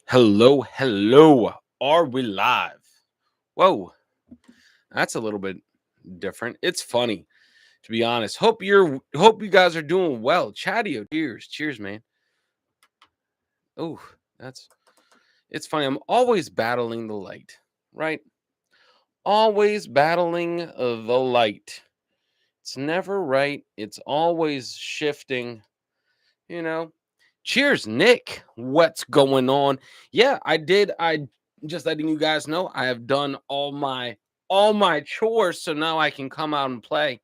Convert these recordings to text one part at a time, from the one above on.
Hello, hello. Are we live? Whoa, that's a little bit different. It's funny, to be honest. Hope you guys are doing well. Chatio, cheers, man. Oh, that's it's funny. I'm always battling the light, right? Always battling the light. It's never right. It's always shifting, you know. Cheers, Nick. What's going on? Yeah, I did. I just letting you guys know I have done all my chores, so now I can come out and play.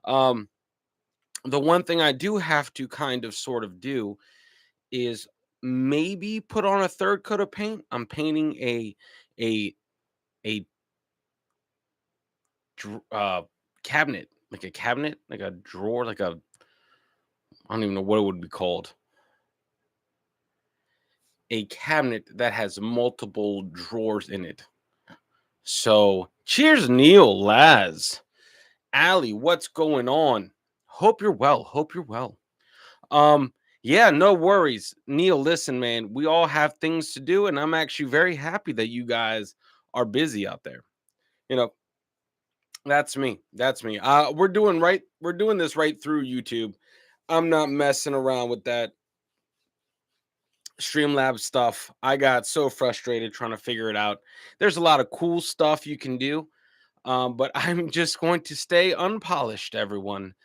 Um, the one thing I do have to kind of sort of do is maybe put on a third coat of paint. I'm painting a a cabinet, like a drawer, like a I don't even know what it would be called. A cabinet that has multiple drawers in it. So, cheers, Neil, Laz, Allie, what's going on? Hope you're well. Hope you're well. Yeah, no worries. Neil, listen, man, we all have things to do, and I'm actually very happy that you guys are busy out there. You know, that's me. That's me. We're doing this right through YouTube. I'm not messing around with that Streamlab stuff. I got so frustrated trying to figure it out. There's a lot of cool stuff you can do. But I'm just going to stay unpolished, everyone.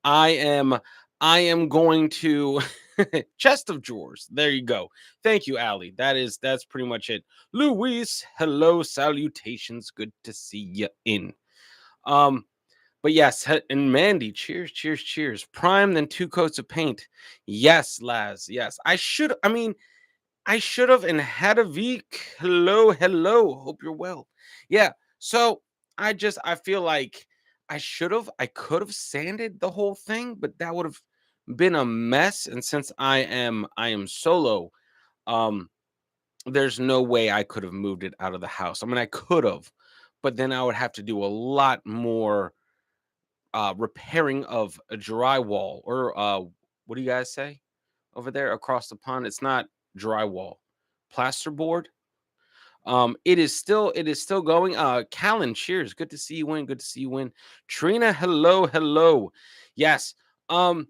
I am I am going to chest of drawers. There you go. Thank you, Allie. That's pretty much it. Luis, hello, salutations. Good to see you in. Um, but yes, and Mandy, cheers, cheers, cheers. Prime then two coats of paint. Yes, Laz. Yes. I should have and had a week. Hello, hello. Hope you're well. Yeah. So I feel like I could have sanded the whole thing, but that would have been a mess. And since I am solo, um, there's no way I could have moved it out of the house. I mean, I could have, but then I would have to do a lot more repairing of a drywall or what do you guys say over there across the pond? It's not drywall, plasterboard. It is still going. Callan, cheers. Good to see you win. Good to see you win. Trina, hello, hello. Yes. Um,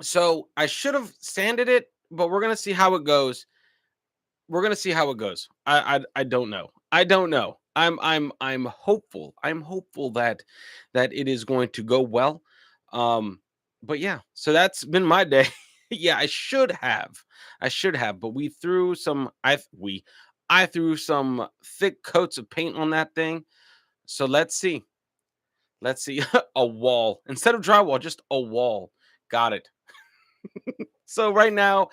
so I should have sanded it, but we're gonna see how it goes. We're gonna see how it goes. I don't know. I don't know. I'm hopeful. I'm hopeful that it is going to go well. Um, but yeah, so that's been my day. Yeah, I should have. I should have, but I threw some thick coats of paint on that thing. So let's see. Let's see. A wall. Instead of drywall, just a wall. Got it. So right now,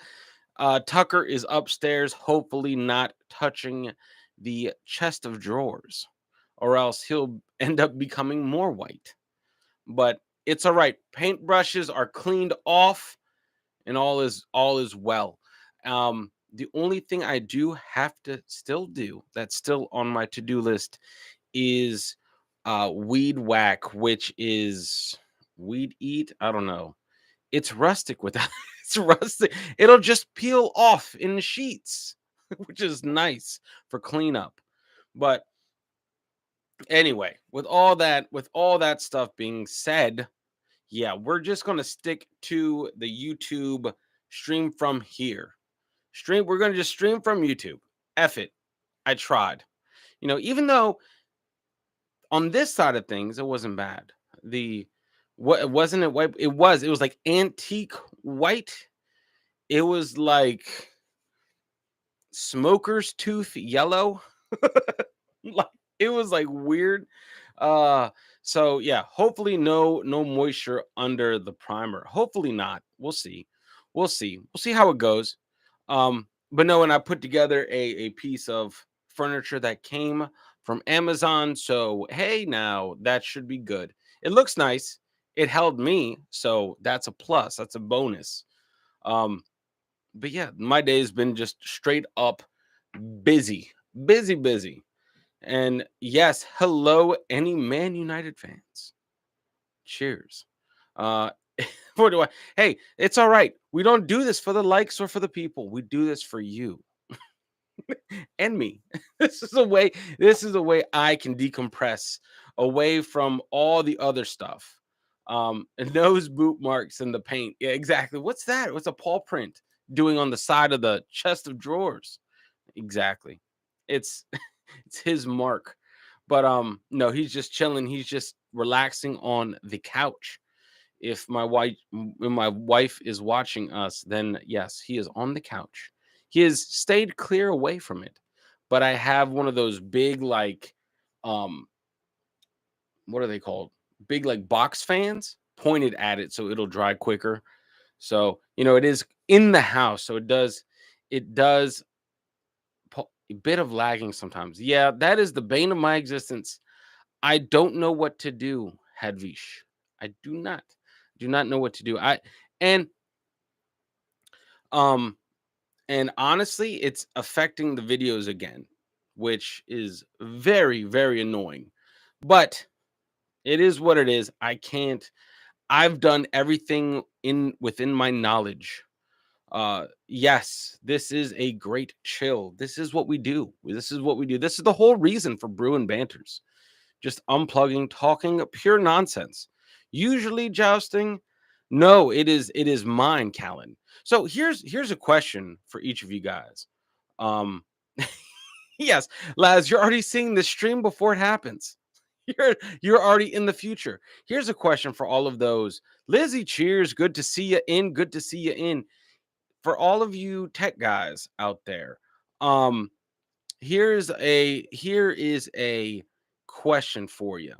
Tucker is upstairs, hopefully not touching the chest of drawers, or else he'll end up becoming more white. But it's all right. Paintbrushes are cleaned off, and all is well. The only thing I do have to still do that's still on my to-do list is weed whack, which is weed eat. I don't know. It's rustic without it's rustic. It'll just peel off in the sheets, which is nice for cleanup. But anyway, with all that stuff being said, yeah, we're just gonna stick to the YouTube stream from here. We're gonna just stream from YouTube. F it. I tried. Even though on this side of things, it wasn't bad. The what wasn't it white? It was like antique white. It was like smoker's tooth yellow. Like it was like weird. Uh so yeah, hopefully no moisture under the primer. Hopefully not. We'll see. We'll see. We'll see how it goes. But no, and I put together a piece of furniture that came from Amazon. So hey, now that should be good. It looks nice. It held me, so that's a plus. That's a bonus. Um, but yeah, my day has been just straight up busy, busy, busy. And yes, hello, any Man United fans. Cheers. Uh, what do I? Hey, it's all right. We don't do this for the likes or for the people. We do this for you. and me. This is a way I can decompress away from all the other stuff. And those boot marks in the paint. Yeah, exactly. What's that? What's a paw print doing on the side of the chest of drawers? Exactly. It's it's his mark. But no, he's just chilling. He's just relaxing on the couch. If my wife is watching us, then yes, he is on the couch. He has stayed clear away from it. But I have one of those big like um what are they called? Big like box fans pointed at it so it'll dry quicker. So, it is in the house, so it does a bit of lagging sometimes. Yeah, that is the bane of my existence. I don't know what to do, Hadvish. I do not know what to do. And um and honestly, it's affecting the videos again, which is very, very annoying. But it is what it is. I've done everything in within my knowledge. Yes, this is a great chill. This is what we do. This is what we do. This is the whole reason for brew and banters. Just unplugging, talking pure nonsense. Usually jousting. No, it is mine, Callan. So here's a question for each of you guys. Um yes, Laz, you're already seeing the stream before it happens. You're already in the future. Here's a question for all of those. Lizzie, cheers. Good to see you in. Good to see you in. For all of you tech guys out there, um, here is a question for you.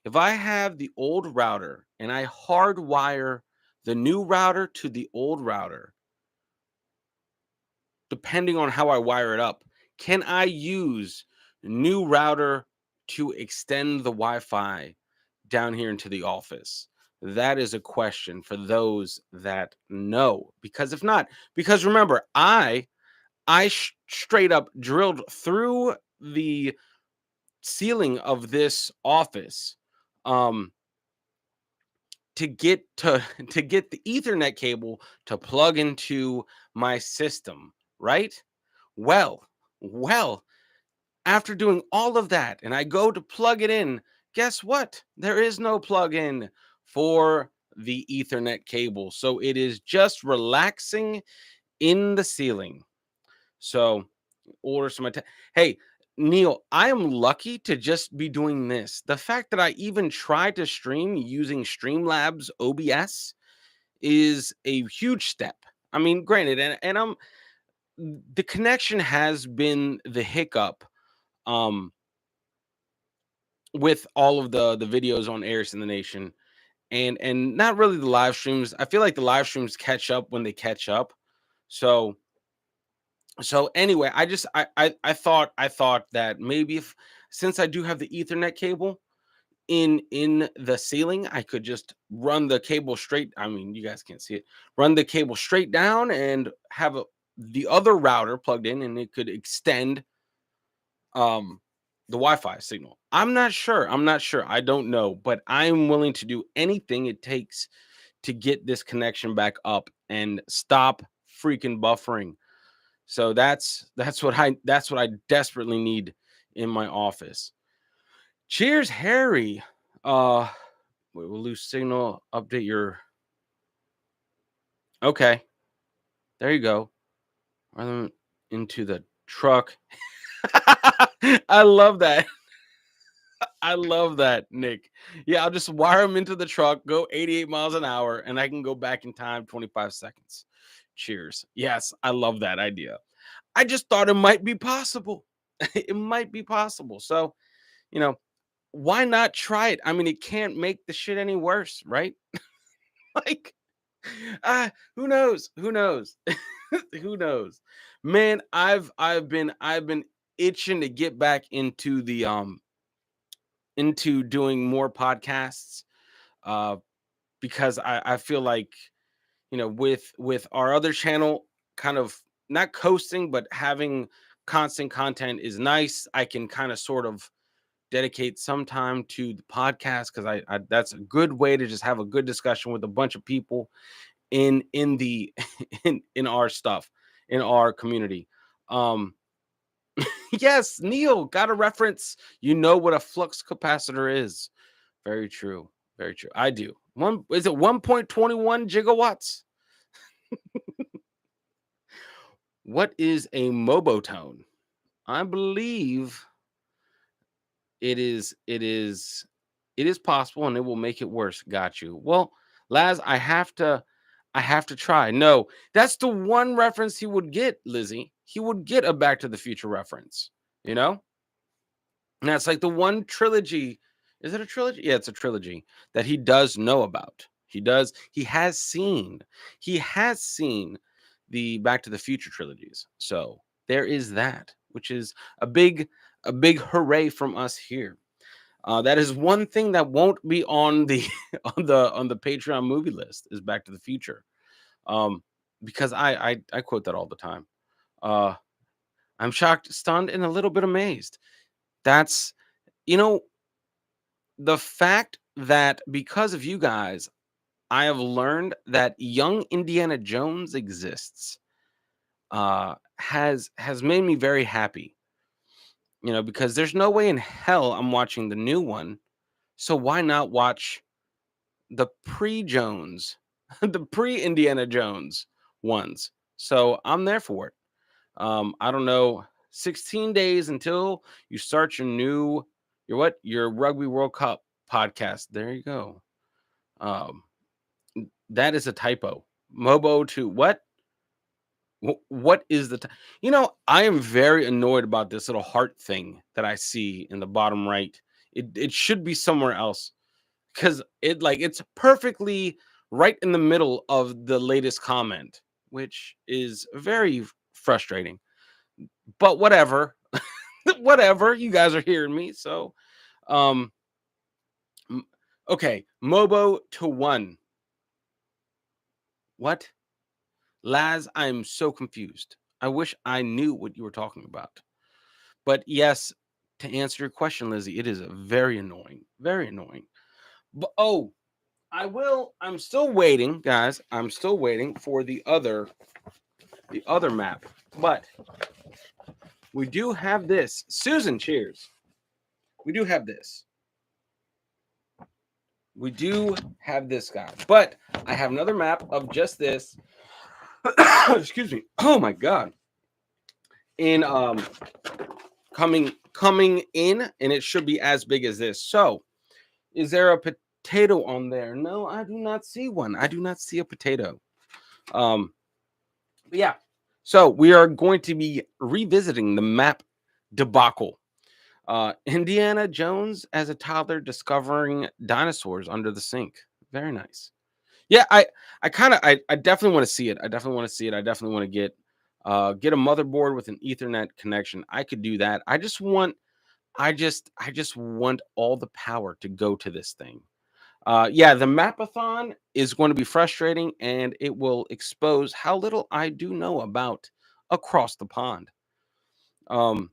If I have the old router and I hardwire the new router to the old router, depending on how I wire it up, can I use new router to extend the Wi-Fi down here into the office? That is a question for those that know. Because if not, because remember, I straight up drilled through the ceiling of this office um to get the ethernet cable to plug into my system, right? Well well after doing all of that and I go to plug it in, guess what? There is no plug in for the ethernet cable, so it is just relaxing in the ceiling. So order some hey, Neil, I am lucky to just be doing this. The fact that I even tried to stream using Streamlabs OBS is a huge step. I mean, granted, and I'm the connection has been the hiccup um with all of the videos on Airs in the Nation, and not really the live streams. I feel like the live streams catch up when they catch up. So anyway, I thought that maybe if, since I do have the Ethernet cable in the ceiling, I could just run the cable straight. I mean, you guys can't see it. Run the cable straight down and have the other router plugged in, and it could extend um the Wi-Fi signal. I'm not sure. I don't know, but I'm willing to do anything it takes to get this connection back up and stop freaking buffering. So that's what I desperately need in my office. Cheers, Harry. We'll lose signal. Update your. Okay, there you go. Run them into the truck. I love that. I love that, Nick. Yeah, I'll just wire them into the truck, go 88 miles an hour, and I can go back in time 25 seconds. Cheers. Yes, I love that idea. I just thought it might be possible. It might be possible. So, you know, why not try it? I mean, it can't make the shit any worse, right? Like, who knows? Who knows? Who knows? Man, I've been itching to get back into doing more podcasts uh because I feel like, with our other channel kind of not coasting but having constant content is nice. I can kind of sort of dedicate some time to the podcast because I that's a good way to just have a good discussion with a bunch of people in the in our stuff, in our community. um Yes, Neil got a reference. You know what a flux capacitor is. Very true. Very true. I do. One is it 1.21 gigawatts? What is a mobotone? I believe it is possible and it will make it worse. Got you. Well, Laz, I have to try. No, that's the one reference he would get, Lizzie. He would get a Back to the Future reference, you know? And that's like the one trilogy. Is it a trilogy? Yeah, it's a trilogy that he does know about. He has seen the Back to the Future trilogies. So there is that, which is a big, a big hooray from us here. That is one thing that won't be on the on the Patreon movie list is Back to the Future. Um, because I quote that all the time. Uh, I'm shocked, stunned, and a little bit amazed. That's you know the fact that because of you guys, I have learned that young Indiana Jones exists. Has made me very happy. Because there's no way in hell I'm watching the new one. So why not watch the pre-Jones, the pre-Indiana Jones ones? So I'm there for it. I don't know, 16 days until you start your Rugby World Cup podcast. There you go. Um, that is a typo. Mobo to what? What is the I am very annoyed about this little heart thing that I see in the bottom right. It should be somewhere else because it's perfectly right in the middle of the latest comment, which is very frustrating. But whatever, whatever. You guys are hearing me, so um, m- okay. Mobo to one. What? Laz, I'm so confused. I wish I knew what you were talking about. But yes, to answer your question, Lizzie, it is very annoying. Very annoying. But I'm still waiting, guys. I'm still waiting for the other map. But we do have this. Susan, cheers. We do have this. We do have this guy. But I have another map of just this. Excuse me. Oh my god. In coming in, and it should be as big as this. So, is there a potato on there? No, I do not see one. I do not see a potato. But yeah. So we are going to be revisiting the map debacle. Indiana Jones as a toddler discovering dinosaurs under the sink. Very nice. Yeah, I definitely want to see it. I definitely want to see it. I definitely want to get a motherboard with an Ethernet connection. I could do that. I just want all the power to go to this thing. Yeah, the mapathon is going to be frustrating and it will expose how little I do know about across the pond. Um,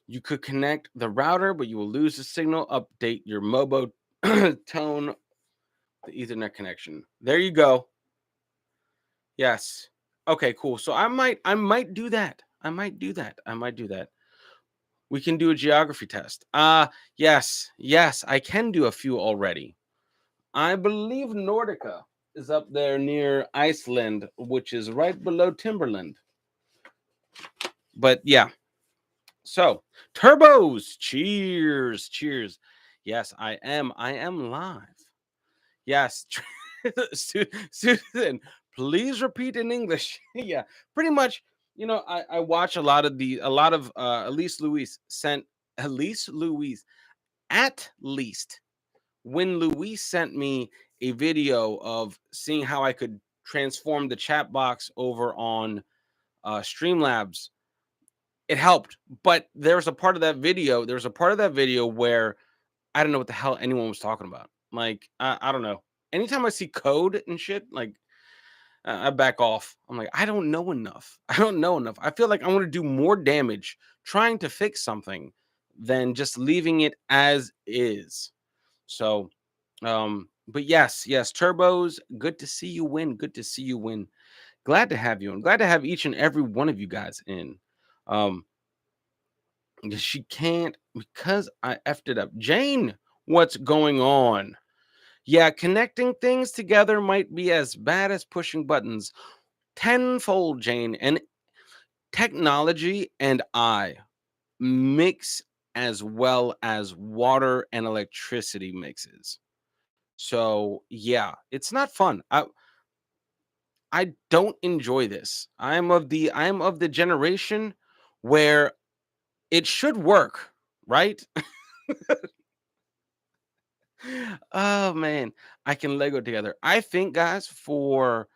you could connect the router, but you will lose the signal. Update your Mobo tone, the Ethernet connection. There you go. Yes. Okay, cool. So I might do that. I might do that. We can do a geography test. Yes, I can do a few already. I believe Nordica is up there near Iceland, which is right below Timberland. But yeah, so turbos, cheers, cheers. Yes, I am live. Yes, Susan, please repeat in English. Yeah, pretty much. I watch a lot of at least when Luis sent me a video of seeing how I could transform the chat box over on Streamlabs, it helped. But there was a part of that video where I don't know what the hell anyone was talking about. Like, I don't know. Anytime I see code and shit, like, I back off. I'm like, I don't know enough. I don't know enough. I feel like I want to do more damage trying to fix something than just leaving it as is. So, but yes, Turbos, good to see you win. Good to see you win. Glad to have you and glad to have each and every one of you guys in. Um, She can't because I effed it up. Jane, what's going on? Yeah, connecting things together might be as bad as pushing buttons tenfold, Jane. And technology and I mix as well as water and electricity mixes. So yeah, it's not fun. I don't enjoy this. I'm of the generation where it should work, right? Oh man, I can Lego together. I think, guys, for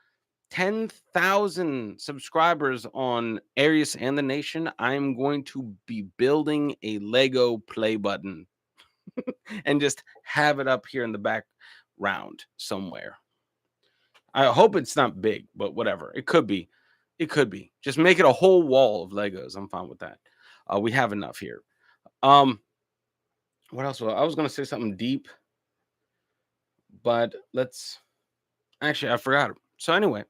10,000 subscribers on Arius and the Nation, I'm going to be building a Lego play button and just have it up here in the background somewhere. I hope it's not big, but whatever. It could be. It could be. Just make it a whole wall of Legos. I'm fine with that. We have enough here. Um, what else? I was gonna say something deep, but let's actually I forgot it. So anyway,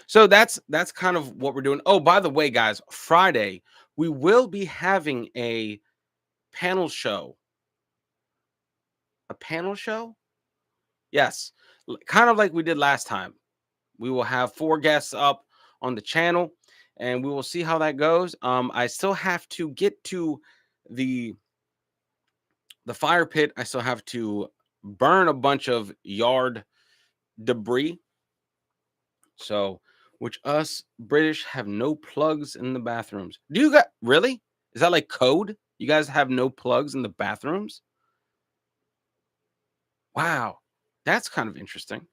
so that's kind of what we're doing. Oh, by the way, guys, Friday we will be having a panel show. A panel show? Yes. Kind of like we did last time. We will have 4 guests up on the channel and we will see how that goes. I still have to get to the fire pit. I still have to burn a bunch of yard debris. So, which us British have no plugs in the bathrooms. Do you got really? Is that like code? You guys have no plugs in the bathrooms? Wow. That's kind of interesting.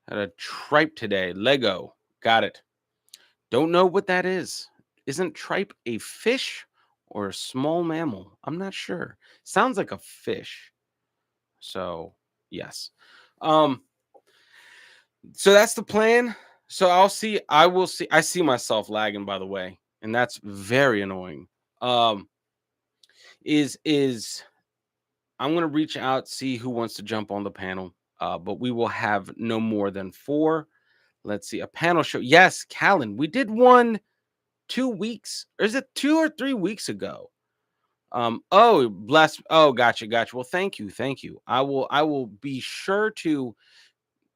Had a tripe today. Lego. Got it. Don't know what that is. Isn't tripe a fish or a small mammal? I'm not sure. Sounds like a fish. So, yes. Um so that's the plan. So I will see. I see myself lagging, by the way, and that's very annoying. Um is I'm going to reach out, see who wants to jump on the panel. But we will have no more than 4. Let's see, a panel show. Yes, Callan, we did one 2 weeks, or is it 2 or 3 weeks ago? Oh, bless. Oh, gotcha. Well, thank you. I will be sure to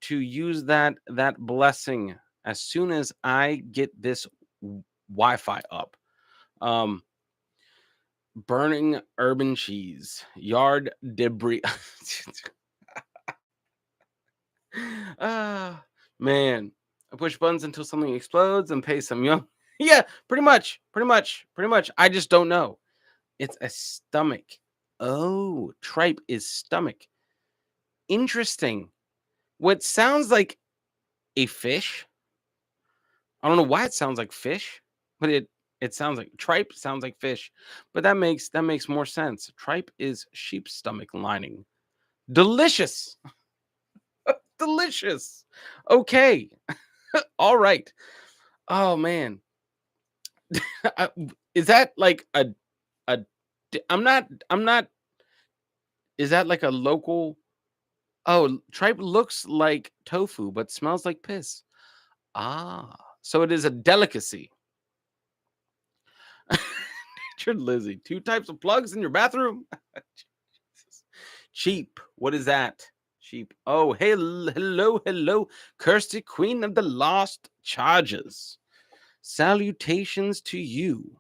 use that blessing as soon as I get this Wi-Fi up. Um, burning urban cheese, yard debris. Ah, man. I push buttons until something explodes and pay some young. Yeah, pretty much. I just don't know. It's a stomach. Oh, tripe is stomach. Interesting. What sounds like a fish. I don't know why it sounds like fish, but it sounds like tripe sounds like fish. But that makes more sense. Tripe is sheep's stomach lining. Delicious. Delicious. Okay. All right. Oh man. I- is that like a I'm not is that like a local? Oh, tripe looks like tofu but smells like piss. Ah, so it is a delicacy. Natured Lizzie, 2 types of plugs in your bathroom? Jesus. Cheap. What is that? Cheap. Oh, hey, hello, Kirsty, Queen of the Lost Charges. Salutations to you.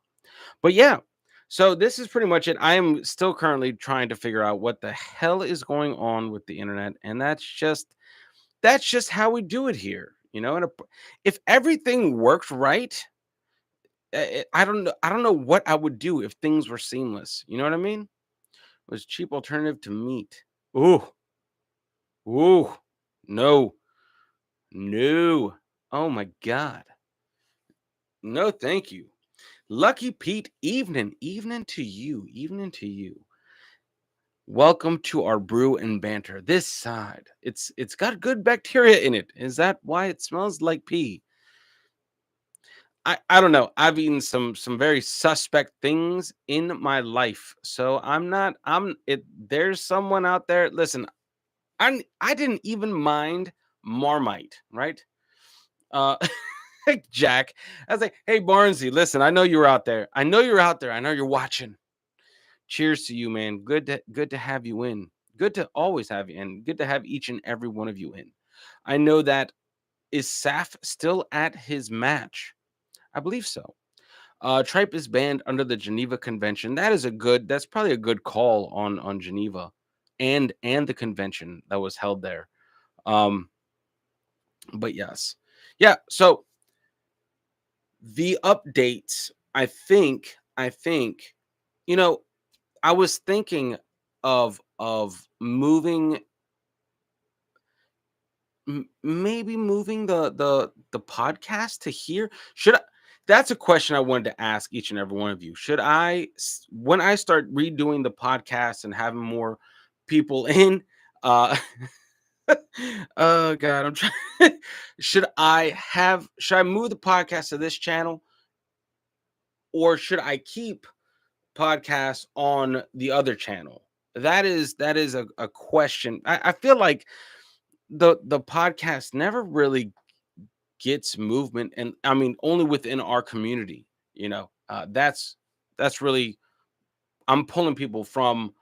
But yeah, so this is pretty much it. I am still currently trying to figure out what the hell is going on with the internet, and that's just how we do it here. And if everything worked right, I don't know what I would do if things were seamless. You know what I mean? It was cheap alternative to meat. Ooh, ooh, no, no. Oh my god. No, thank you. Lucky Pete, evening to you. Welcome to our brew and banter. This side, it's got good bacteria in it. Is that why it smells like pee? I don't know. I've eaten some very suspect things in my life, so I'm not. I'm it. There's someone out there. Listen, I didn't even mind Marmite, right? Uh, Jack. I was like, hey Barnesy, listen, I know you're out there. I know you're out there. I know you're watching. Cheers to you, man. Good to have you in. Good to always have you in. Good to have each and every one of you in. I know that is Saf still at his match? I believe so. Tripe is banned under the Geneva Convention. That's probably a good call on Geneva and the convention that was held there. Um, but yes. Yeah, so the updates, I think, you know, I was thinking of moving maybe moving the podcast to here. Should I That's a question I wanted to ask each and every one of you. Should when I start redoing the podcast and having more people in, uh oh god, I'm trying should I move the podcast to this channel, or should I keep podcasts on the other channel? That is a question. I feel like the podcast never really gets movement, and I mean only within our community. That's really, I'm pulling people from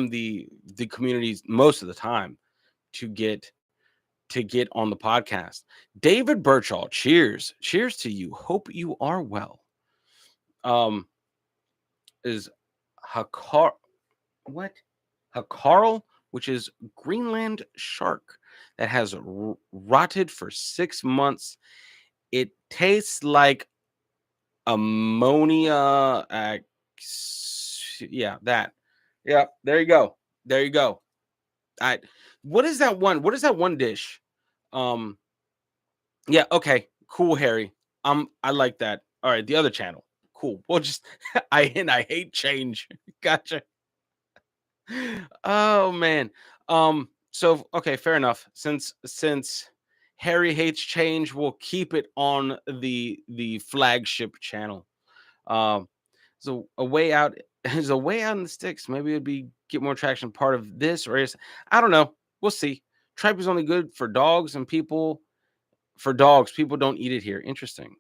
the communities most of the time to get on the podcast. David Birchall, cheers to you, hope you are well. um is Hakar what Hakarl, which is Greenland shark that has rotted for 6 months. It tastes like ammonia. Yeah, that. Yeah, there you go. There you go. I. What is that one? What is that one dish? Um. Yeah. Okay. Cool, Harry. I like that. All right. The other channel. Cool. We'll just. I hate change. Gotcha. Oh man. So okay, fair enough. Since Harry hates change, we'll keep it on the flagship channel. Um, so a way out is a way out in the sticks. Maybe it'd be get more traction. Part of this, or is I don't know. We'll see. Tripe is only good for dogs and people. For dogs, people don't eat it here. Interesting.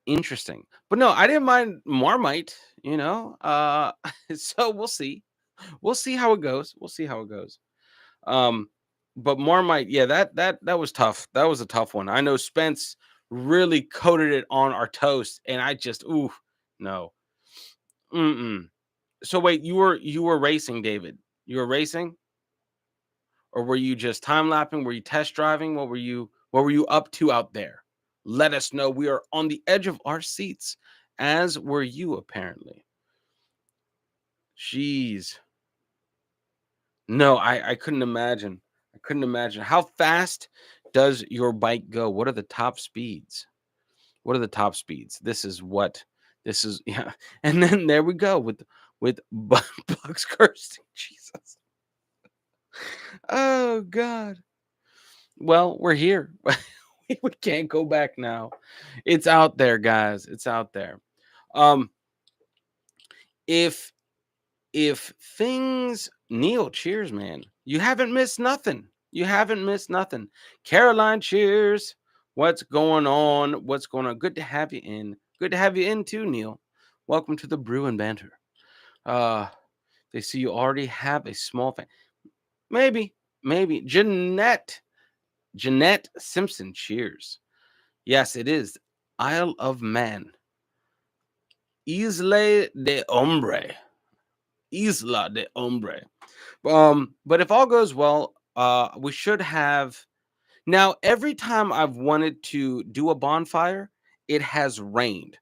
Interesting. But no, I didn't mind Marmite. So we'll see. We'll see how it goes. We'll see how it goes. Um, but Marmite, yeah, that was tough. That was a tough one. I know Spence really coated it on our toast, and I just, ooh, no. Mm-mm. So wait, you were racing, David. You were racing, or were you just time lapping? Were you test driving? What were you up to out there? Let us know. We are on the edge of our seats, as were you apparently. Jeez. No, I couldn't imagine. I couldn't imagine. How fast does your bike go? What are the top speeds? What are the top speeds? This is yeah. And then there we go with Bugs cursing. Jesus. Oh God. Well, we're here. We can't go back now. It's out there, guys. It's out there. Um, if if things Neil, cheers, man. You haven't missed nothing. You haven't missed nothing. Caroline, cheers. What's going on? What's going on? Good to have you in. Good to have you in too, Neil. Welcome to the Brew and Banter. Uh, they see you already have a small fan. Maybe. Jeanette Simpson, cheers. Yes, it is. Isle of Man. Isla de Hombre. Isla de Hombre. But if all goes well, we should have. Now, every time I've wanted to do a bonfire, it has rained.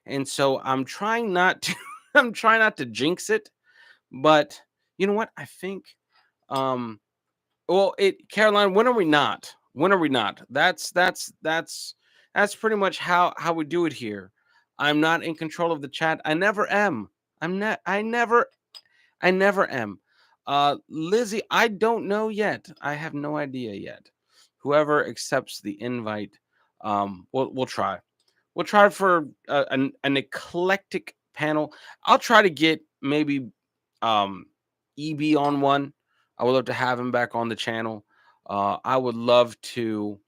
And so I'm trying not to I'm trying not to jinx it, but you know what? I think um well, it Caroline, when are we not? When are we not? That's pretty much how we do it here. I'm not in control of the chat. I never am. I never am. Lizzie, I don't know yet. I have no idea yet. Whoever accepts the invite, we'll try. We'll try for an eclectic panel. I'll try to get maybe EB on one. I would love to have him back on the channel. I would love to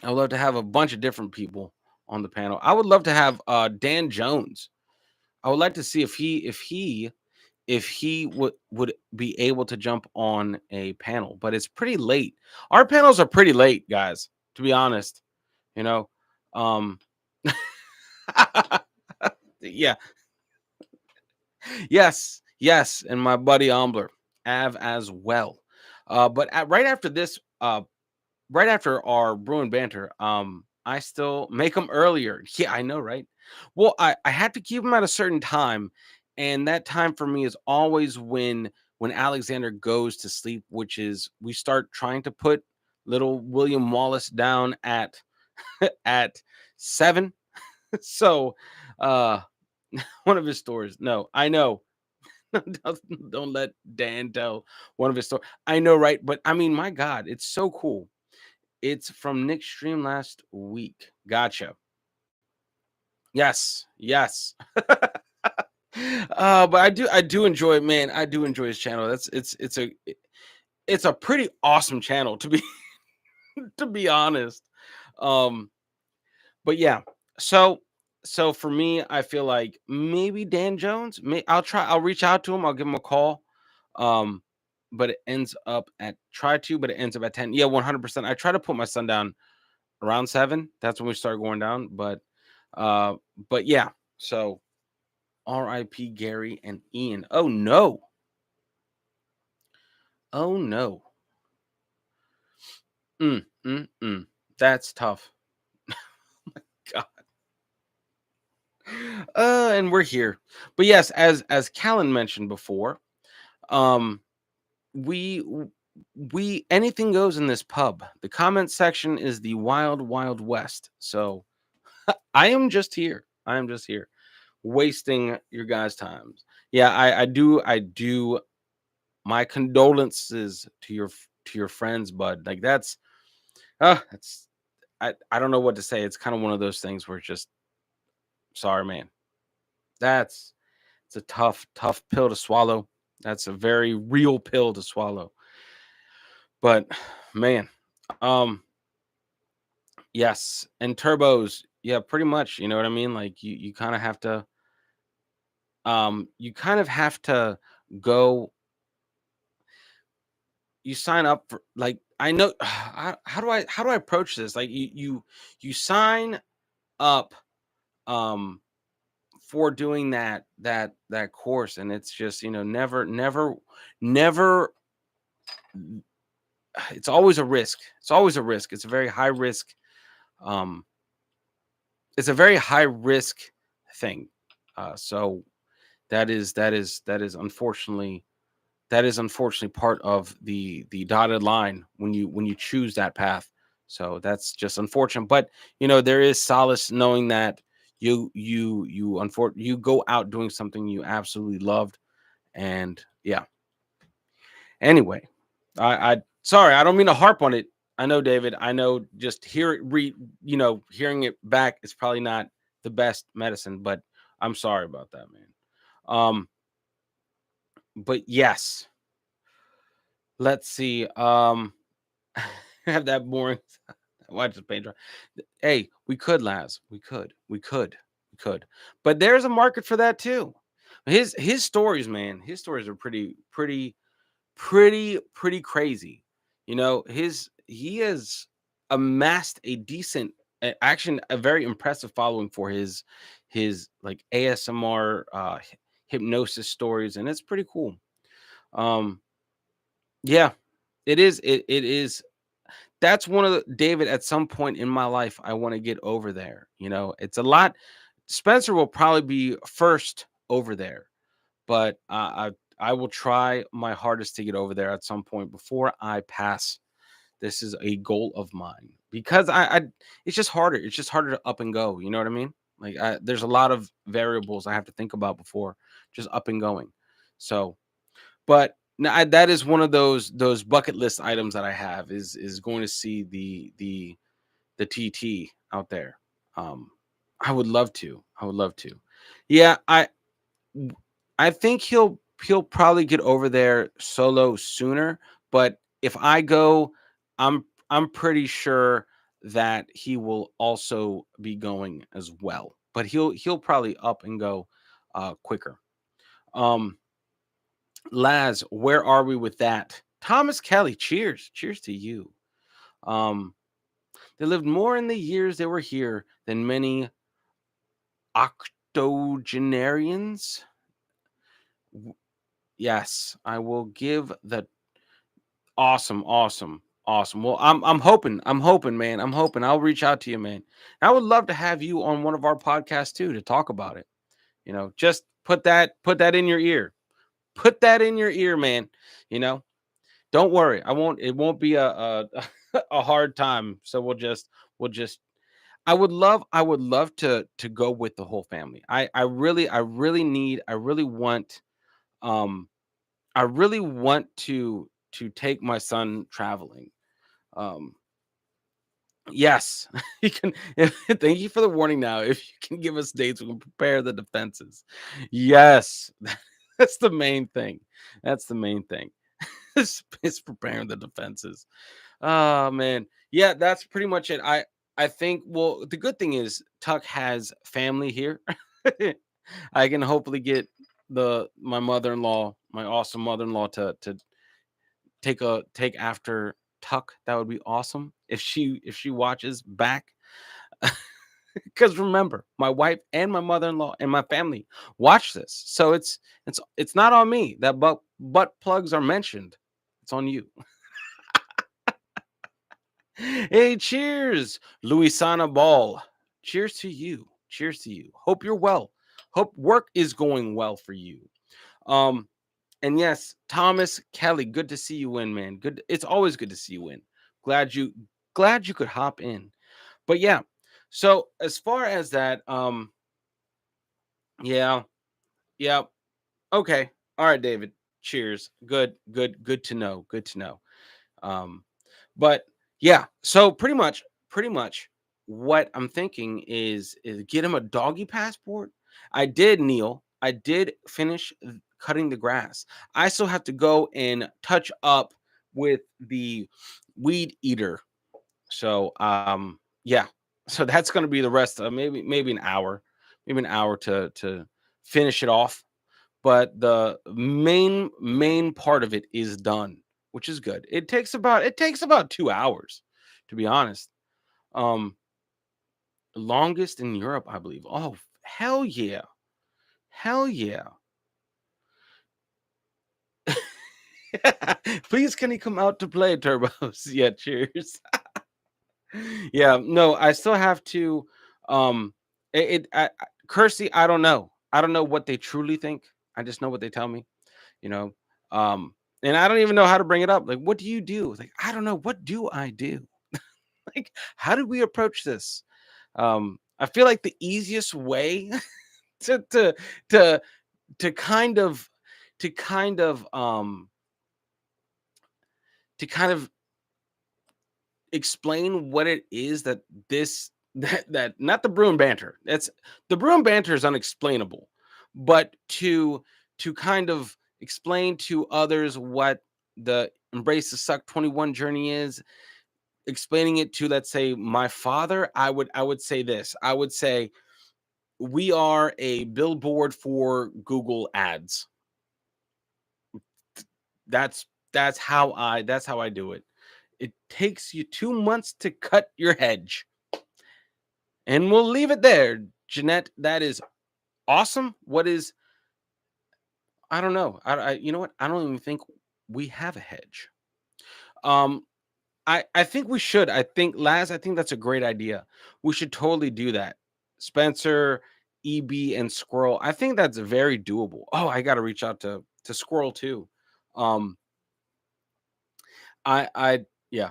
I would love to have a bunch of different people on the panel. I would love to have Dan Jones. I would like to see if he would be able to jump on a panel, but it's pretty late. Our panels are pretty late, guys, to be honest, you know. Um yeah, yes, yes, and my buddy Ombler, Av as well. Right after this, right after our Bruin banter, I still make them earlier. Yeah, I know, right? Well, I had to keep them at a certain time, and that time for me is always when Alexander goes to sleep, which is we start trying to put little William Wallace down at at 7. So, uh, one of his stories. No, I know. Don't let Dan tell one of his stories. I know, right? But I mean, my God, it's so cool. It's from Nick's stream last week. Gotcha. Yes, yes. But I do enjoy it, man. I do enjoy his channel. It's a pretty awesome channel to be to be honest. Um, but yeah. So so for me, I feel like maybe Dan Jones. I'll reach out to him. I'll give him a call. Um, but it ends up at try to, but it ends up at 10. Yeah, 100%. I try to put my son down around 7. That's when we start going down. Uh, but yeah. So R.I.P. Gary and Ian. Oh no. Oh no. Mm. That's tough. God. And we're here. But yes, as Callan mentioned before, um, we we anything goes in this pub. The comment section is the wild, wild west. So I am just here. I am just here, wasting your guys' times. Yeah, I do. My condolences to your friends, bud. Like that's I don't know what to say. It's kind of one of those things where it's just sorry, man. That's it's a tough pill to swallow. That's a very real pill to swallow. But man, um, yes, and turbos, yeah, pretty much. You know what I mean? Like you kind of have to you kind of have to go you sign up for like I know how do I approach this? Like you sign up um for doing that course, and it's just never it's always a risk. It's always a risk. It's a very high risk um it's a very high risk thing. So that is unfortunately part of the dotted line when you choose that path. So that's just unfortunate. But there is solace knowing that you go out doing something you absolutely loved. And yeah. Anyway, I sorry, I don't mean to harp on it. I know, David. I know just hearing it back is probably not the best medicine, but I'm sorry about that, man. Um, but yes, let's see. Have that boring. Watch the paint dry. Hey, we could, Laz. We could. But there's a market for that too. His stories, man. His stories are pretty crazy. He has amassed a decent, action, a very impressive following for his like ASMR hypnosis stories, and it's pretty cool. Um, yeah, it is. That's one of the David, at some point in my life, I want to get over there. It's a lot. Spencer will probably be first over there, but I will try my hardest to get over there at some point before I pass. This is a goal of mine because I it's just harder. It's just harder to up and go. You know what I mean? Like there's a lot of variables I have to think about before just up and going. So, but no, that is one of those bucket list items that I have is going to see the TT out there. Um, I would love to. I would love to. Yeah, I think he'll probably get over there solo sooner. But if I go, I'm pretty sure that he will also be going as well. But he'll probably up and go quicker. Um, Laz, where are we with that? Thomas Kelly, cheers. Cheers to you. Um, they lived more in the years they were here than many octogenarians. Yes, I will give the awesome, awesome, awesome. Well, I'm hoping, man. I'm hoping I'll reach out to you, man. I would love to have you on one of our podcasts too to talk about it. Just put that in your ear. Put that in your ear, man. You know, don't worry. It won't be a a hard time. So we'll just I would love to go with the whole family. Um I really want to take my son traveling. Um yes, you can thank you for the warning now. If you can give us dates, we can prepare the defenses. Yes. That's the main thing. That's the main thing. Is preparing the defenses. Oh man. Yeah, that's pretty much it. I think well, the good thing is Tuck has family here. I can hopefully get the my mother-in-law, my awesome mother-in-law to take after Tuck. That would be awesome if she watches back. Because remember, my wife and my mother-in-law and my family watch this. So it's not on me that butt plugs are mentioned. It's on you. Hey, cheers, Luisana Ball. Cheers to you. Cheers to you. Hope you're well. Hope work is going well for you. Um, and yes, Thomas Kelly, good to see you in, man. Good. It's always good to see you in. Glad you glad you could hop in. But yeah, so as far as that, yeah, yeah, okay. All right, David. Cheers. Good to know. Good to know. Um, but yeah, so pretty much what I'm thinking is get him a doggy passport. I did, Neil. I did finish cutting the grass. I still have to go and touch up with the weed eater. So yeah. So that's gonna be the rest of maybe an hour, maybe an hour to finish it off, but the main part of it is done, which is good. It takes about 2 hours, to be honest. Um, Longest in Europe, I believe. Oh, hell yeah. Hell yeah. Please, can he come out to play Turbos? Yeah, cheers. Yeah, no, I still have to Kersey, I don't know. I don't know what they truly think. I just know what they tell me. you know and I don't even know how to bring it up. Like, what do you do? Like, I don't know, what do I do? Like, how do we approach this? I feel like the easiest way to to to to kind of to kind of to kind of explain what it is that this that not the brew and banter. That's the brew and banter is unexplainable, but to kind of explain to others what the Embrace the Suck 21 journey is, explaining it to, let's say, my father. I would say this. I would say we are a billboard for Google ads. That's that's how I do it. It takes you 2 months to cut your hedge. And we'll leave it there, Jeanette. That is awesome. What is I don't know. You know what? I don't even think we have a hedge. Um, I think we should. I think Laz, I think that's a great idea. We should totally do that. Spencer, EB, and Squirrel. I think that's very doable. Oh, I got to reach out to Squirrel too. Um, I yeah.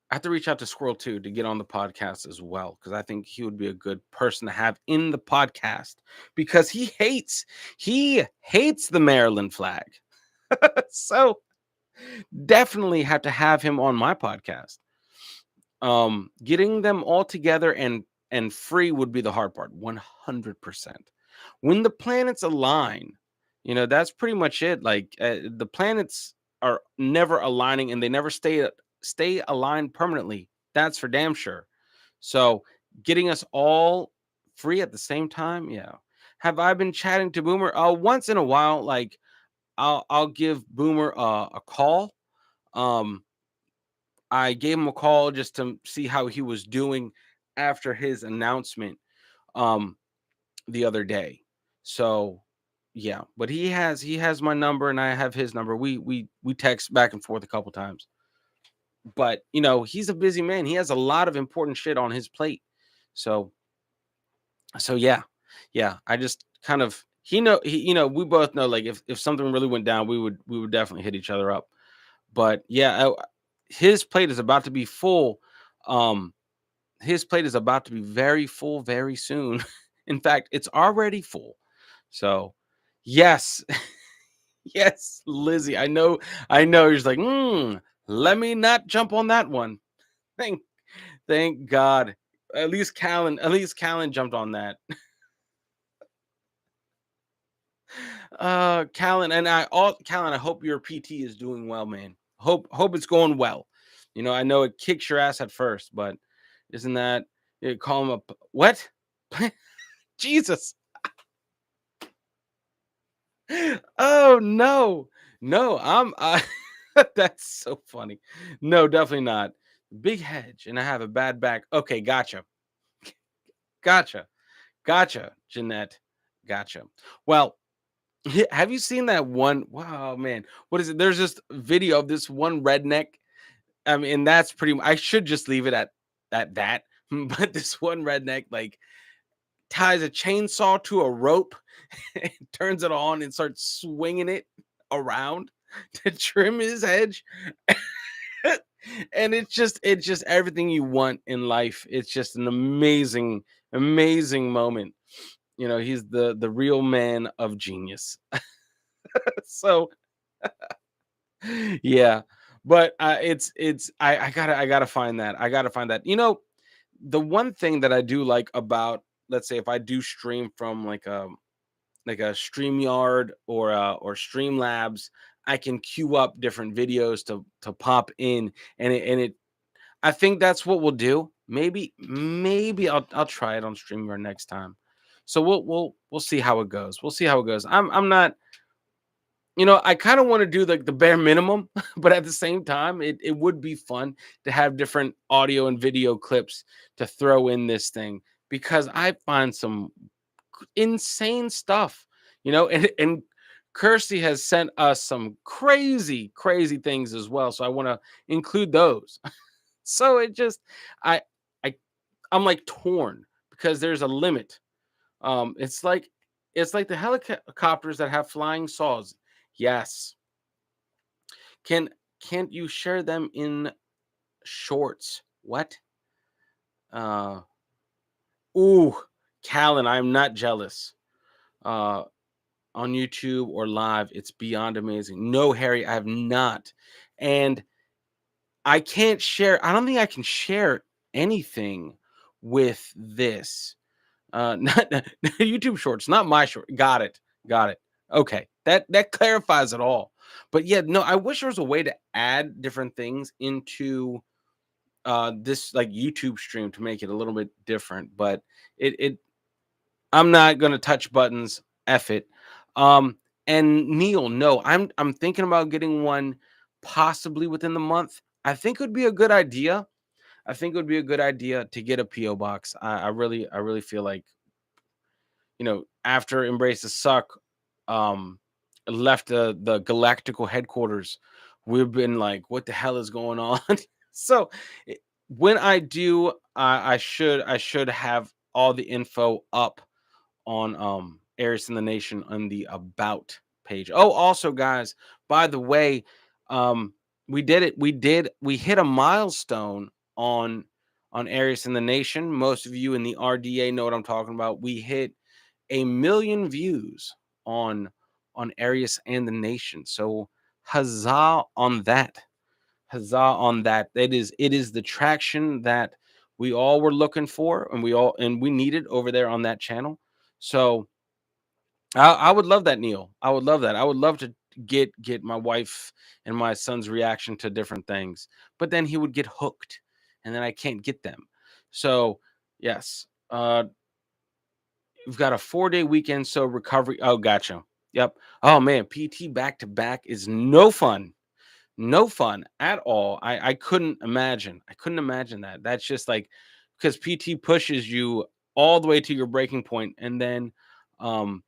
I have to reach out to Squirrel too to get on the podcast as well, because I think he would be a good person to have in the podcast, because he hates the Maryland flag. So definitely have to have him on my podcast. Getting them all together and free would be the hard part. 100%. When the planets align, that's pretty much it. Like, the planets are never aligning, and they never stay aligned permanently. That's for damn sure. So getting us all free at the same time, yeah. Have I been chatting to Boomer? Once in a while, like I'll give Boomer a call. Um, I gave him a call just to see how he was doing after his announcement um the other day. So yeah, but he has my number and I have his number. We text back and forth a couple times. But he's a busy man. He has a lot of important shit on his plate. So yeah. Yeah, I just kind of we both know, like, if something really went down, we would definitely hit each other up. But yeah, his plate is about to be full. Um his plate is about to be very full very soon. In fact, it's already full. So, yes. Yes, Lizzie. I know you're just like, let me not jump on that one. Thank thank God. At least Callan jumped on that. Callan, I hope your PT is doing well, man. Hope it's going well. I know it kicks your ass at first, but isn't that you call him what? Jesus. Oh no. No, that's so funny. No, definitely not. Big hedge and I have a bad back. Okay, gotcha. Gotcha. Gotcha, Jeanette. Gotcha. Well, have you seen that one? Wow, man. What is it? There's this video of this one redneck. I mean, and that's I should just leave it at that. But this one redneck like ties a chainsaw to a rope and turns it on and starts swinging it around to trim his hedge. And it's just everything you want in life. It's just an amazing, amazing moment. He's the real man of genius. So yeah, but I gotta find that. I gotta find that. The one thing that I do like about, let's say, if I do stream from like a StreamYard or Streamlabs, I can queue up different videos to pop in, and I think that's what we'll do. Maybe I'll try it on StreamYard next time. So we'll see how it goes. We'll see how it goes. I'm not. I kind of want to do like the bare minimum, but at the same time, it would be fun to have different audio and video clips to throw in this thing because I find some insane stuff, and Kirsty has sent us some crazy, crazy things as well. So I want to include those. So I, I, I'm like torn because there's a limit. It's like the helicopters that have flying saws. Yes. Can can't you share them in shorts? What? Uh ooh, Callan, I'm not jealous. Uh on YouTube or live, it's beyond amazing. No, Harry, I have not. And I don't think I can share anything with this. Not YouTube shorts, not my short. Got it. Got it. Okay. That clarifies it all. But yeah, no, I wish there was a way to add different things into this like YouTube stream to make it a little bit different. But it I'm not gonna touch buttons. F it. Um and Neil, no, I'm thinking about getting one possibly within the month. I think it would be a good idea. I think it would be a good idea to get a PO box. I really feel like after Embrace the Suck left the galactical headquarters, we've been like, what the hell is going on? So when I do, I should have all the info up on Aries in the Nation on the about page. Oh, also guys, by the way, um we did it. We hit a milestone on Aries in the Nation. Most of you in the RDA know what I'm talking about. We hit 1 million views on Arius and the Nation. So huzzah on that. Huzzah on that. It is the traction that we all were looking for and we needed over there on that channel. So I would love that, Neil. I would love that. I would love to get my wife and my son's reaction to different things. But then he would get hooked and then I can't get them. So yes, we've got a 4-day weekend. So recovery. Oh, gotcha. Yep. Oh man, PT back to back is no fun. No fun at all. I couldn't imagine. I couldn't imagine that. That's just like because PT pushes you all the way to your breaking point, um,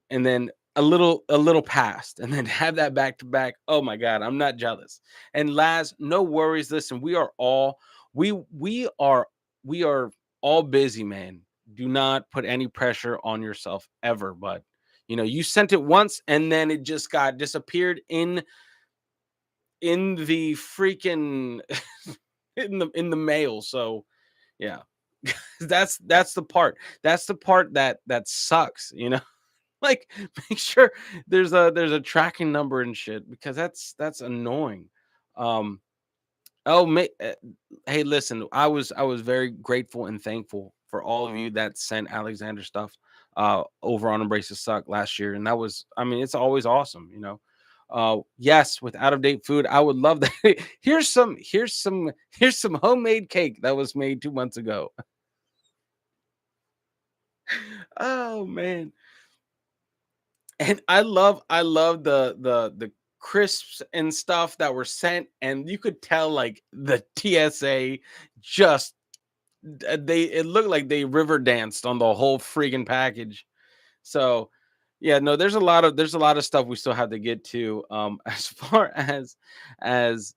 and then a little past, and then have that back to back. Oh my god, I'm not jealous. And Laz, no worries. Listen, we are we are all busy, man. Do not put any pressure on yourself ever, but you sent it once and then it just got disappeared in the freaking in the mail. So yeah, that's the part. That's the part that sucks. Like, make sure there's a tracking number and shit, because that's annoying. Um, oh, hey, listen, I was very grateful and thankful for all of you that sent Alexander stuff over on Embrace the Suck last year, and that was, I mean, it's always awesome. Yes, with out of date food, I would love that. Here's some homemade cake that was made 2 months ago. Oh man. And I love the crisps and stuff that were sent, and you could tell like the TSA just they it looked like they river danced on the whole freaking package. So yeah, no, there's a lot of stuff we still have to get to. As far as as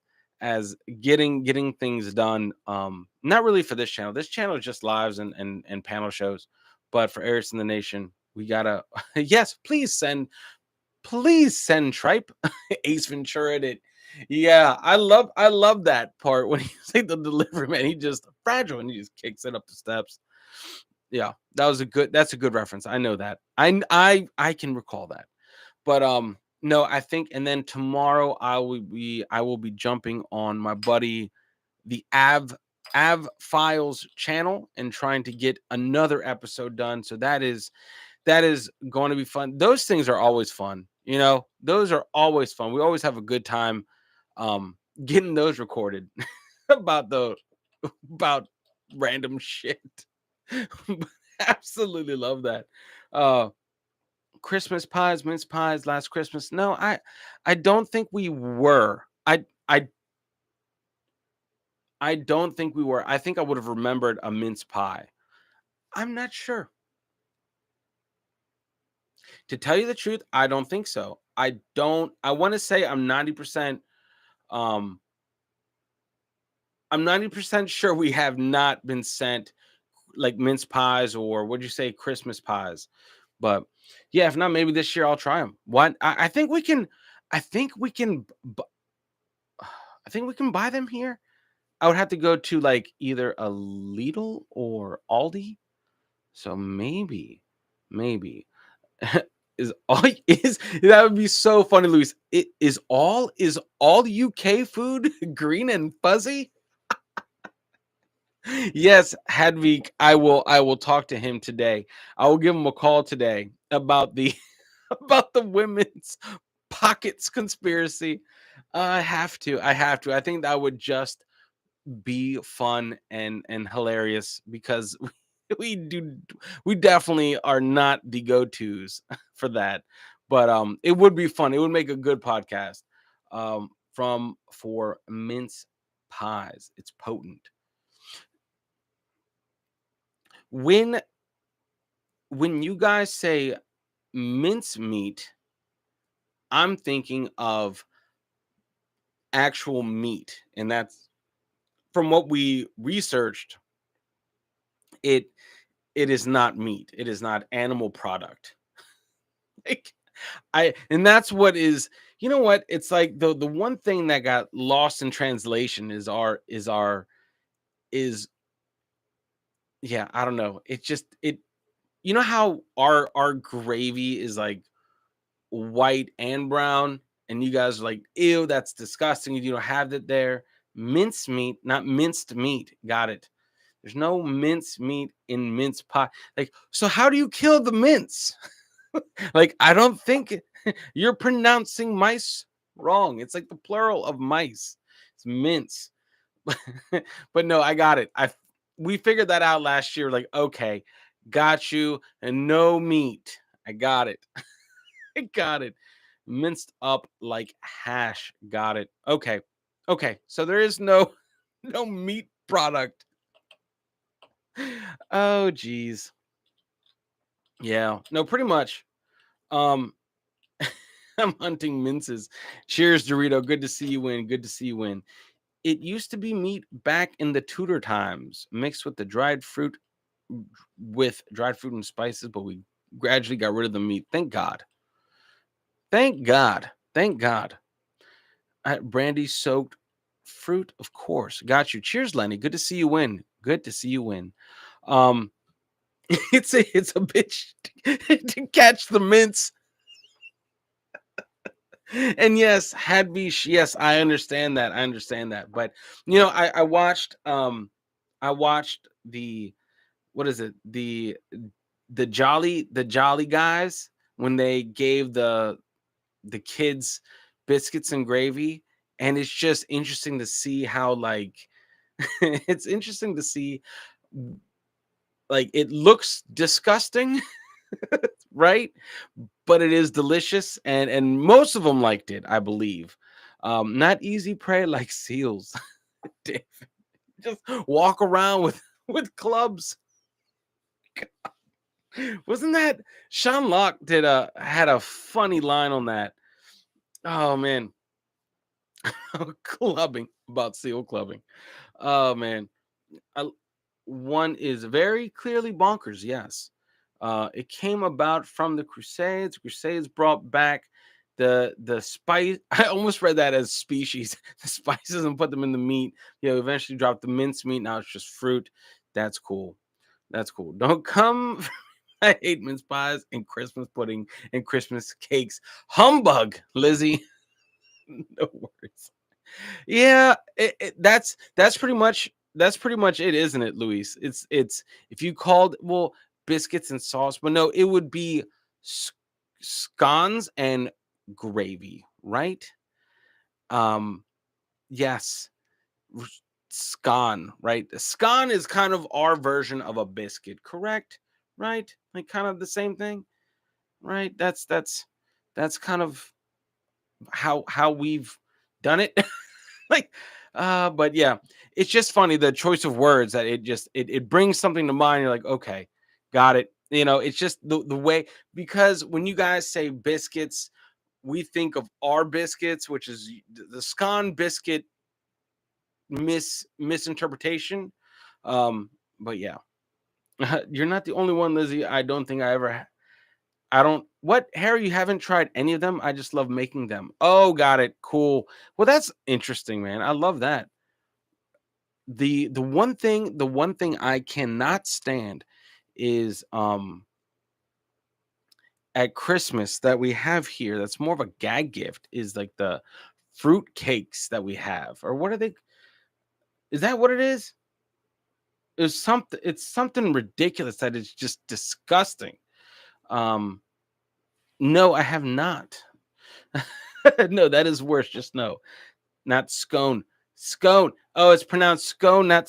getting things done. Not really for this channel. This channel is just lives and panel shows. But for Eris in the Nation, we gotta yes, please send Tripe. Ace Ventura did. Yeah, I love that part when he's like the delivery man. He just fragile and he just kicks it up the steps. Yeah, that's a good reference. I know that. I can recall that. But no, I think, and then tomorrow I will be jumping on my buddy the Av Files channel and trying to get another episode done. So that is going to be fun. Those things are always fun. Those are always fun. We always have a good time getting those recorded about those about random shit. Absolutely love that. Uh Christmas pies, mince pies last Christmas. No, I don't think we were. I don't think we were. I think I would have remembered a mince pie. I'm not sure. To tell you the truth, I don't think so. I want to say um I'm 90% sure we have not been sent like mince pies, or what'd you say, Christmas pies. But yeah, if not, maybe this year I'll try them. What I think we can, I think we can, I think we can buy them here. I would have to go to like either a Lidl or Aldi. So maybe is all is that would be so funny, Luis. It is all UK food green and fuzzy? Yes, Hadvik, I will talk to him today. I will give him a call today about the about the women's pockets conspiracy. I have to. I think that would just be fun and hilarious, because we do we definitely are not the go-tos for that. But it would be fun. It would make a good podcast. From for mince pies. It's potent. When when you guys say mince meat, I'm thinking of actual meat, and that's from what we researched. It it is not meat. It is not animal product. Like, and that's what is, you know what? It's like the one thing that got lost in translation is yeah, I don't know. It just it you know how our gravy is like white and brown, and you guys are like, ew, that's disgusting. You don't have it there. Mince meat, not minced meat. Got it. There's no mince meat in mince pie. Like, so how do you kill the mince? Like, I don't think you're pronouncing mice wrong. It's like the plural of mice. It's mince. But no, I got it. we figured that out last year. Like, okay, got you, and no meat. I got it. I got it. Minced up like hash. Got it. Okay. Okay. So there is no no meat product. Oh geez. Yeah. No, pretty much. Um I'm hunting minces. Cheers, Dorito. Good to see you win. Good to see you win. It used to be meat back in the Tudor times, mixed with the dried fruit with dried fruit and spices, but we gradually got rid of the meat. Thank God. Thank God. Thank God. Brandy soaked fruit, of course. Got you. Cheers, Lenny. Good to see you win. Good to see you win. Um, it's a bitch to catch the mints. And yes, Hadvish, yes, I understand that. I understand that. But I watched the what is it? The jolly guys when they gave the kids biscuits and gravy, and it's just interesting to see how like it's interesting to see like it looks disgusting, right? But it is delicious, and most of them liked it, I believe. Not easy prey like seals. Dave, just walk around with clubs. Wasn't that Sean Locke did a had a funny line on that? Oh man, clubbing about seal clubbing. Oh man, I, one is very clearly bonkers. Yes, it came about from the Crusades. Crusades brought back the spice. I almost read that as species, the spices, and put them in the meat. Eventually dropped the mince meat. Now it's just fruit. That's cool. That's cool. Don't come. I hate mince pies and Christmas pudding and Christmas cakes. Humbug, Lizzie. No worries. Yeah, that's pretty much it, isn't it, Luis? It's if you called biscuits and sauce, but no, it would be s- scones and gravy, right? Um, yes, r- scone, right? A scone is kind of our version of a biscuit, correct? Right? Like kind of the same thing, right? That's kind of how we've done it. Like but yeah, it's just funny the choice of words that it brings something to mind. You're like, okay, got it. It's just the way, because when you guys say biscuits, we think of our biscuits, which is the scone biscuit misinterpretation. But yeah, you're not the only one, Lizzie. I don't think I don't what Harry, you haven't tried any of them? I just love making them. Oh, got it. Cool. Well, that's interesting, man. I love that. The one thing I cannot stand is at Christmas that we have here that's more of a gag gift is like the fruit cakes that we have. Or what are they? Is that what it is? It's something ridiculous that is just disgusting. Um no, I have not. No, that is worse. Just no. Not scone. Scone. Oh, it's pronounced scone, not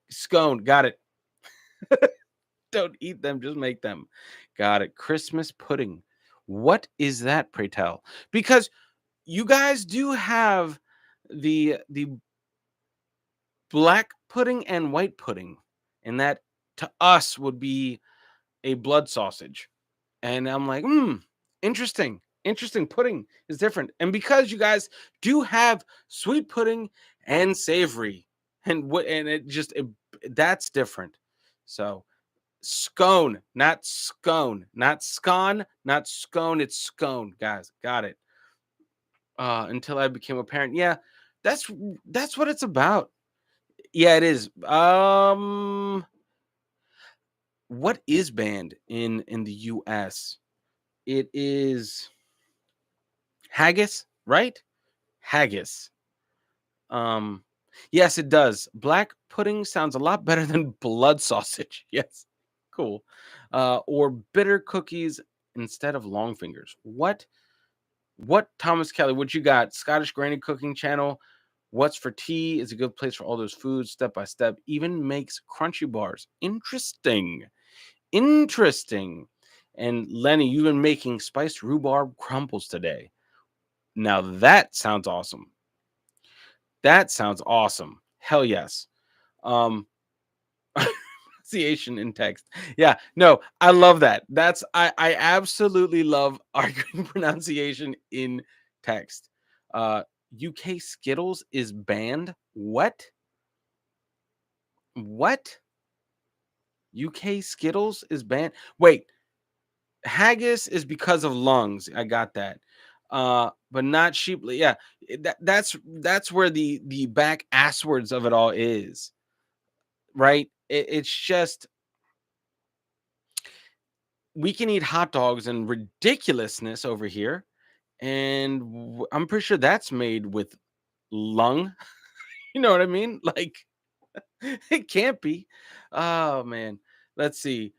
scone. Got it. Don't eat them, just make them. Got it. Christmas pudding. What is that, pray tell? Because you guys do have the black pudding and white pudding, and that to us would be a blood sausage. And I'm like, interesting. Interesting. Pudding is different. And because you guys do have sweet pudding and savory, and that's different. So scone, not scone, not scone, not scone. It's scone, guys. Got it. Until I became a parent. Yeah, that's that's what it's about. Yeah, it is. What is banned in the U.S.? It is haggis, right? Haggis. Um, yes, it does. Black pudding sounds a lot better than blood sausage. Yes, cool. Or bitter cookies instead of long fingers. What Thomas Kelly? What you got? Scottish Granny Cooking Channel. What's for tea is a good place for all those foods, step by step. Even makes crunchy bars. Interesting. Interesting. And Lenny, you've been making spiced rhubarb crumbles today. Now that sounds awesome. That sounds awesome. Hell yes. Um, pronunciation in text. Yeah, no, I love that. I absolutely love arguing pronunciation in text. Uh UK Skittles is banned. What? What? UK Skittles is banned. Wait, haggis is because of lungs. I got that. But not sheep. Yeah, that's where the back asswards of it all is, right? It's just we can eat hot dogs and ridiculousness over here, and I'm pretty sure that's made with lung. You know what I mean? Like it can't be. Oh man, let's see.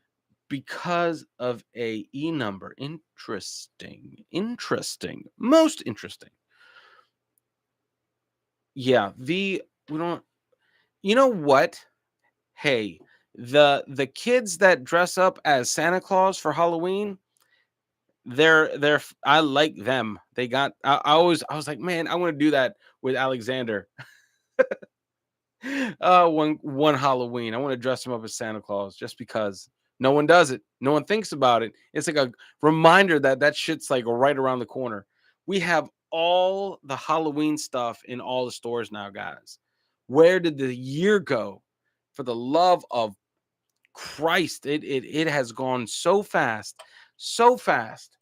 Because of a E number. Interesting. Interesting. Most interesting. Yeah, the we don't you know what? Hey, the kids that dress up as Santa Claus for Halloween, I like them. They got I was like, man, I want to do that with Alexander. One Halloween. I want to dress him up as Santa Claus just because no one does it. No one thinks about it. It's like a reminder that that shit's like right around the corner. We have all the Halloween stuff in all the stores now, guys. Where did the year go? For the love of Christ, it has gone so fast, so fast.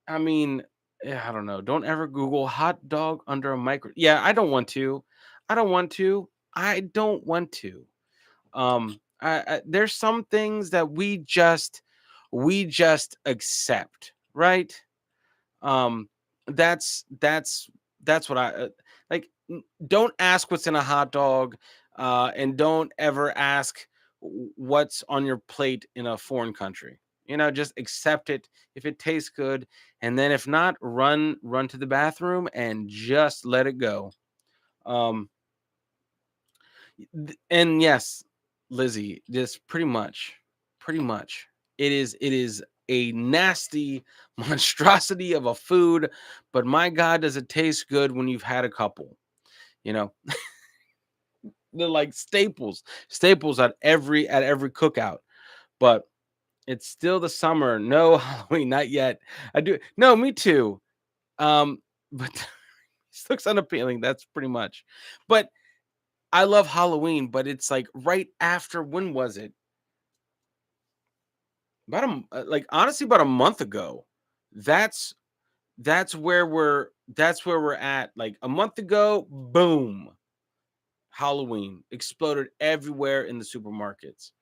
I mean, I don't know. Don't ever Google hot dog under a micro. Yeah, I don't want to. I don't want to. I don't want to. There's some things that we just accept, right? Um, that's that's what I like. Don't ask what's in a hot dog, and don't ever ask what's on your plate in a foreign country. Just accept it if it tastes good, and then if not, run to the bathroom and just let it go. Um, and yes, Lizzie, just pretty much, it is a nasty monstrosity of a food, but my God, does it taste good when you've had a couple? You know, they're like staples at every cookout. But it's still the summer. No Halloween, not yet. I do no, me too. But this looks unappealing. That's pretty much. But I love Halloween, but it's like right after when was it? Like honestly about a month ago. That's that's where we're at. Like a month ago, boom, Halloween exploded everywhere in the supermarkets.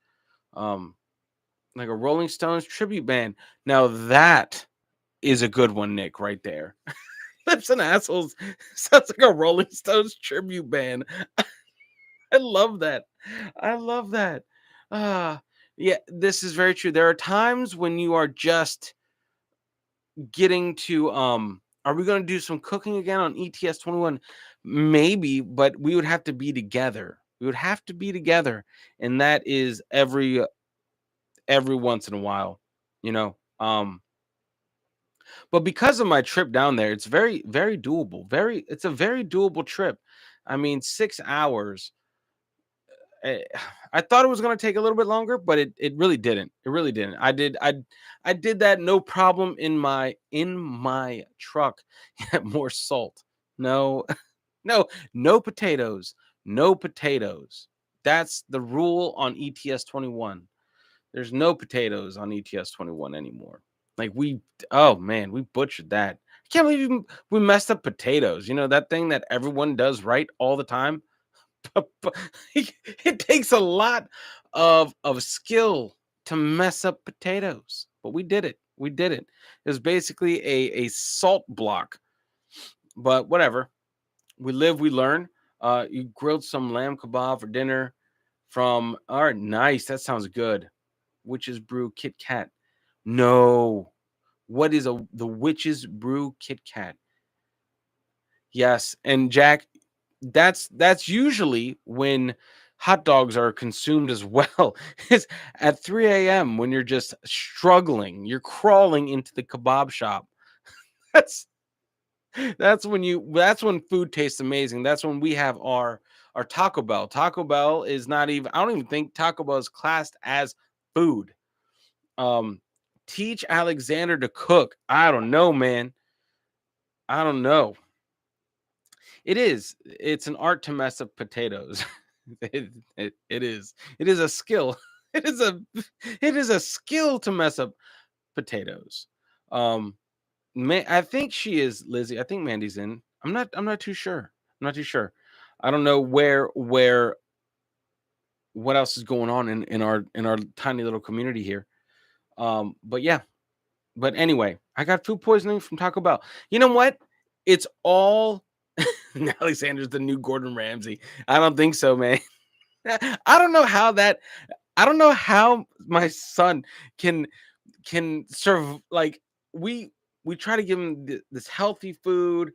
Um like a Rolling Stones tribute band. Now that is a good one, Nick, right there. Lips and Assholes sounds like a Rolling Stones tribute band. I love that. I love that. Ah, yeah, this is very true. There are times when you are just getting to are we going to do some cooking again on ETS 21? Maybe, but we would have to be together. We would have to be together, and that is every once in a while, you know. But because of my trip down there, it's very very doable. It's a very doable trip. I mean, 6 hours. eh, I thought it was going to take a little bit longer, but it really didn't. It really didn't. I did that no problem in my truck. More salt. No, no potatoes. No potatoes. That's the rule on ETS 21. There's no potatoes on ETS 21 anymore. Like oh man, we butchered that. I can't believe we messed up potatoes. That thing that everyone does right all the time. But it takes a lot of skill to mess up potatoes, but we did it. We did it. It was basically a salt block, but whatever. We live, we learn. You grilled some lamb kebab for dinner from. All right, nice. That sounds good. Witch's Brew Kit Kat. No, what is the Witch's Brew Kit Kat? Yes, and Jack. That's usually when hot dogs are consumed as well. Is at 3 a.m. when you're just struggling, you're crawling into the kebab shop. That's that's when food tastes amazing. That's when we have our Taco Bell. Taco Bell is not even, I don't even think Taco Bell is classed as food. Um Teach Alexander to cook. I don't know, man. I don't know. It is. It's an art to mess up potatoes. It is. It is a skill. It is a it is a skill to mess up potatoes. Um I think she is Lizzie. I think Mandy's in. I'm not too sure. I'm not too sure. I don't know where what else is going on in our tiny little community here. But yeah, but anyway, I got food poisoning from Taco Bell. You know what? It's all Alexander's the new Gordon Ramsay. I don't think so, man. I don't know how that I don't know how my son can serve, like, we try to give him this healthy food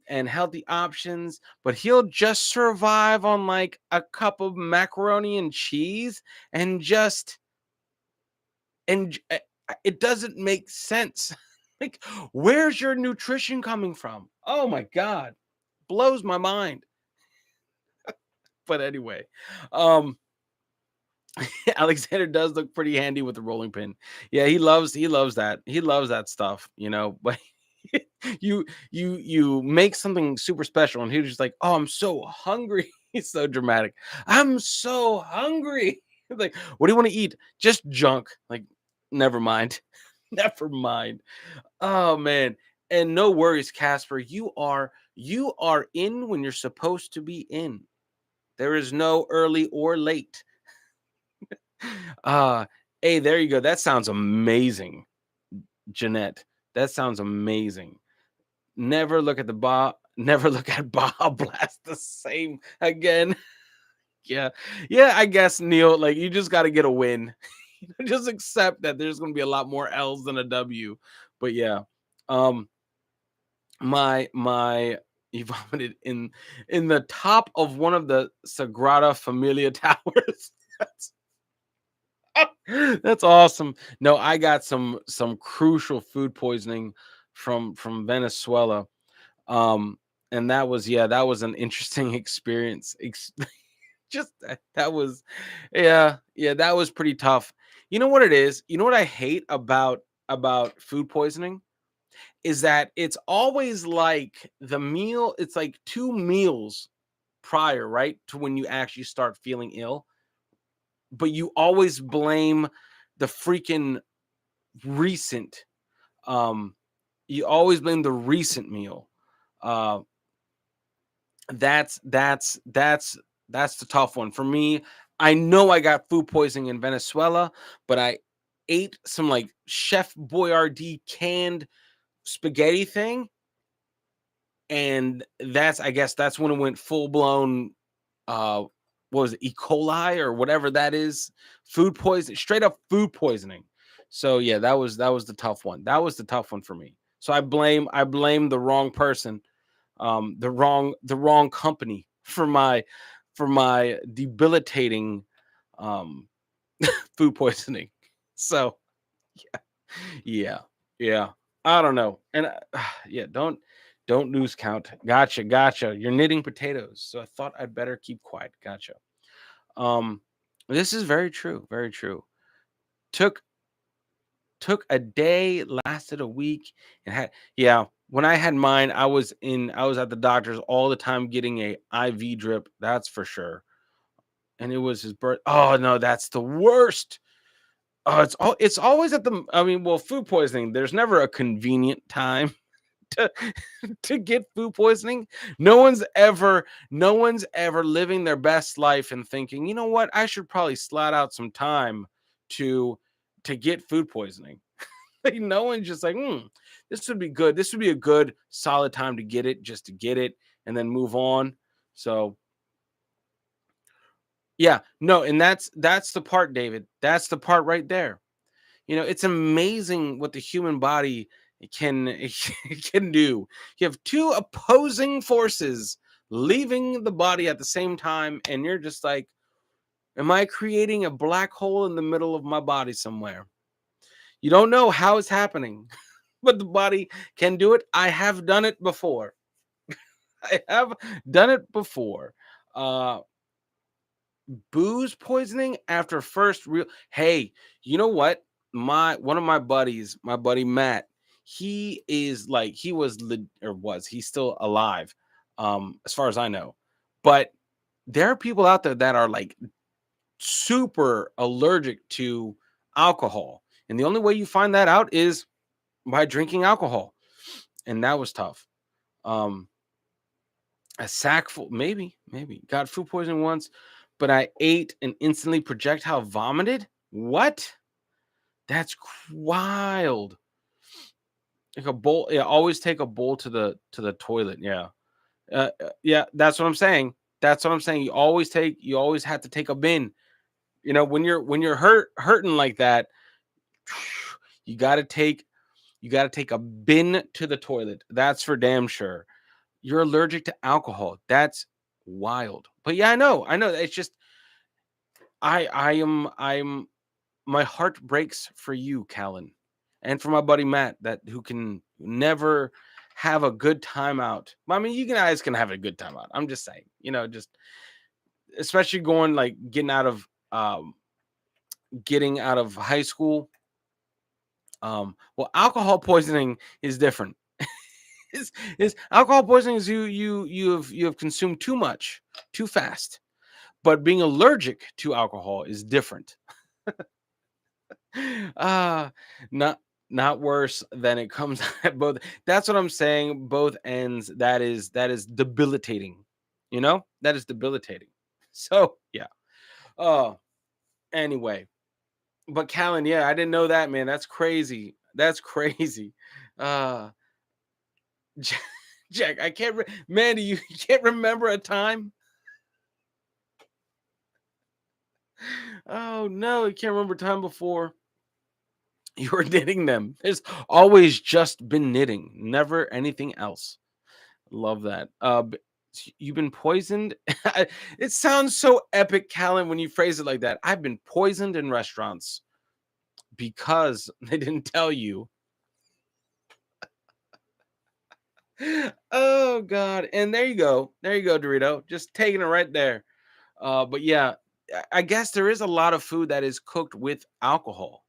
and healthy options, but he'll just survive on like a cup of macaroni and cheese and just and it doesn't make sense. Like, where's your nutrition coming from? Oh my god, blows my mind. But anyway, um Alexander does look pretty handy with the rolling pin. Yeah, he loves that. He loves that stuff, but you make something super special and he's just like, "Oh, I'm so hungry." He's so dramatic. "I'm so hungry." Like, "What do you want to eat?" "Just junk." Like, never mind. Never mind. Oh man. And no worries, Casper. You are in when you're supposed to be in. There is no early or late. Uh, hey, there you go. That sounds amazing, Jeanette. That sounds amazing. Never look at the never look at Baja Blast the same again. Yeah. Yeah, I guess, Neil, like, you just got to get a win. Just accept that there's going to be a lot more L's than a W. But yeah. Um my he vomited in the top of one of the Sagrada Familia towers. That's That's awesome. No, I got some crucial food poisoning from Venezuela. Um, and that was, yeah, that was an interesting experience. Just that was, yeah, that was pretty tough. You know what it is? You know what I hate about food poisoning is that it's always like it's like 2 meals prior, right, to when you actually start feeling ill, but you always blame the freaking recent um you always blame the recent meal. uh that's the tough one for me. I know I got food poisoning in Venezuela, but I ate some like Chef Boyardee canned spaghetti thing, and I guess that's when it went full blown, uh what was it, E. coli or whatever that is, food poison, straight up food poisoning. So yeah, that was the tough one. That was the tough one for me. So I blame the wrong person, the wrong company for my debilitating um food poisoning. So yeah, yeah. I don't know. And yeah, don't lose count. Gotcha. You're knitting potatoes. So I thought I'd better keep quiet. Gotcha. Um, this is very true. Very true. Took took a day, lasted a week, and had, yeah. When I had mine, I was at the doctor's all the time getting a IV drip. That's for sure. And it was his birth. Oh no, that's the worst. Oh, it's always at the. I mean, well, food poisoning. There's never a convenient time to to get food poisoning. No one's ever living their best life and thinking, you know what, I should probably slot out some time to get food poisoning. Like, no one's just like, this would be good. This would be a good solid time to get it, just to get it and then move on. So yeah, no, and that's the part, David. That's the part right there. It's amazing what the human body can can do. You have two opposing forces leaving the body at the same time, and you're just like, am I creating a black hole in the middle of my body somewhere? You don't know how it's happening, but the body can do it. I have done it before. I have done it before. Uh Booze poisoning after first real. Hey, you know what? My one of my buddies, my buddy Matt, he is like he was or was he's still alive, as far as I know. But there are people out there that are like super allergic to alcohol, and the only way you find that out is by drinking alcohol, and that was tough. Um, a sack full, maybe got food poisoning once, but I ate and instantly projectile vomited. What? That's wild. Like a bowl. Yeah, always take a bowl to the toilet. Yeah, yeah. That's what I'm saying. That's what I'm saying. You always have to take a bin. You know, when you're hurting like that, you got to take a bin to the toilet. That's for damn sure. You're allergic to alcohol. That's wild. But yeah, I know. It's just I'm my heart breaks for you, Callan, and for my buddy Matt, that who can never have a good time out. I mean, you guys can have a good time out. I'm just saying, just especially going like getting out of high school. Well, alcohol poisoning is different. Is alcohol poisoning is you have consumed too much too fast, but being allergic to alcohol is different. Ah, not worse than it comes at both. That's what I'm saying. Both ends. That is debilitating. That is debilitating. So yeah. Oh, anyway. But Callan, yeah, I didn't know that, man. That's crazy. That's crazy. Uh, Jack, Jack, I can't. Mandy, you can't remember a time. Oh no, you can't remember a time before you were knitting them. There's always just been knitting, never anything else. Love that. You've been poisoned. It sounds so epic, Callan, when you phrase it like that. I've been poisoned in restaurants because they didn't tell you. Oh God. And there you go. There you go, Dorito. Just taking it right there. But yeah, I guess there is a lot of food that is cooked with alcohol.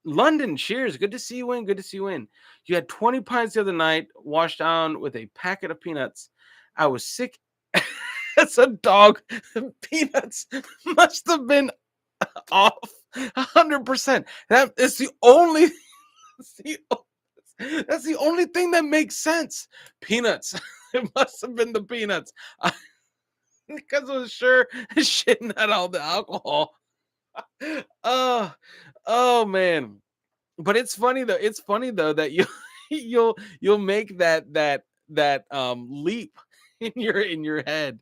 London, cheers. Good to see you in. Good to see you in. You had 20 pints the other night, washed down with a packet of peanuts. I was sick as a dog. Peanuts must have been off 100%. That is the only that's the, that's the only thing that makes sense. Peanuts. It must have been the peanuts. Because I was sure shitting out all the alcohol. Oh, oh man. But it's funny though. It's funny though that you you'll make that leap in your head.